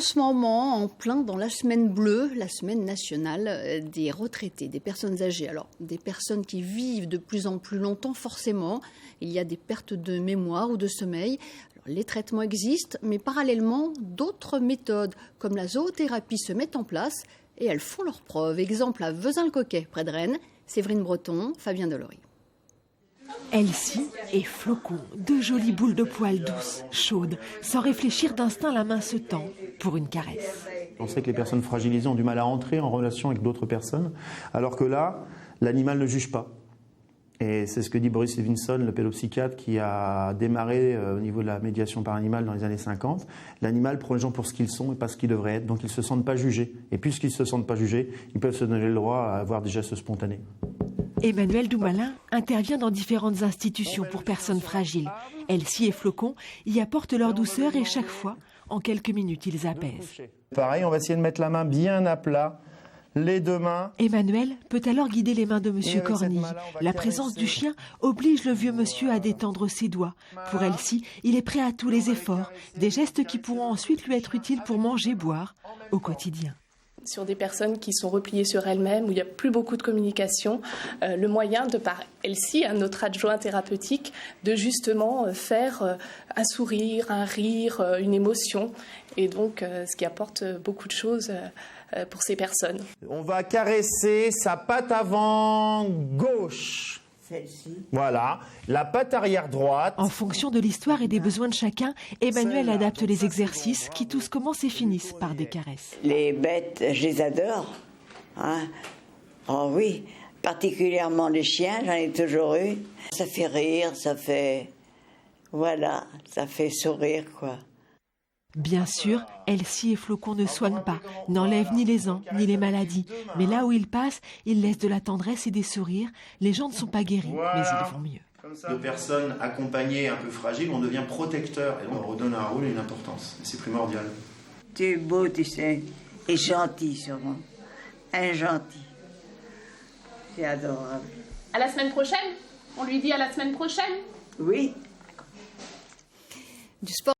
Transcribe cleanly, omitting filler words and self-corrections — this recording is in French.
ce moment en plein dans la semaine bleue, la semaine nationale des retraités, des personnes âgées. Alors, des personnes qui vivent de plus en plus longtemps, forcément, il y a des pertes de mémoire ou de sommeil. Alors, les traitements existent, mais parallèlement, d'autres méthodes, comme la zoothérapie, se mettent en place et elles font leurs preuves. Exemple à Vezin-le-Coquet, près de Rennes, Séverine Breton, Fabien Delory. Elsie et Flocon, deux jolies boules de poils douces, chaudes. Sans réfléchir d'instinct, la main se tend pour une caresse. On sait que les personnes fragilisées ont du mal à entrer en relation avec d'autres personnes, alors que là, l'animal ne juge pas. Et c'est ce que dit Boris Levinson, le pédopsychiatre qui a démarré au niveau de la médiation par animal dans les années 50. L'animal prend les gens pour ce qu'ils sont et pas ce qu'ils devraient être, donc ils ne se sentent pas jugés. Et puisqu'ils ne se sentent pas jugés, ils peuvent se donner le droit à avoir des gestes spontanés. Emmanuel Doumalin intervient dans différentes institutions pour personnes fragiles. Elsie et Flocon y apportent leur douceur et chaque fois, en quelques minutes, ils apaisent. Pareil, on va essayer de mettre la main bien à plat, les deux mains. Emmanuel peut alors guider les mains de Monsieur Cornille. La présence du chien oblige le vieux monsieur à détendre ses doigts. Pour Elsie, il est prêt à tous les efforts, des gestes qui pourront ensuite lui être utiles pour manger, boire au quotidien. Sur des personnes qui sont repliées sur elles-mêmes, où il n'y a plus beaucoup de communication, le moyen, de par Elsie, notre adjoint thérapeutique, de justement faire un sourire, un rire, une émotion, et donc ce qui apporte beaucoup de choses pour ces personnes. On va caresser sa patte avant gauche. Celle-ci. Voilà, la patte arrière droite. En fonction de l'histoire et des besoins de chacun, Emmanuel adapte les exercices qui tous commencent et finissent par des caresses. Les bêtes, je les adore. Hein? Oh oui, particulièrement les chiens, j'en ai toujours eu. Ça fait rire, ça fait... Voilà, ça fait sourire, quoi. Bien sûr, Elsie et Flocon ne soignent pas, n'enlèvent ni les ans, ni les maladies. Mais là où ils passent, ils laissent de la tendresse et des sourires. Les gens ne sont pas guéris, mais ils vont mieux. De personnes accompagnées un peu fragiles, on devient protecteur et on redonne un rôle et une importance. C'est primordial. Tu es beau, tu sais, et gentil sûrement. Un gentil. C'est adorable. À la semaine prochaine ? On lui dit à la semaine prochaine ? Oui. Du sport.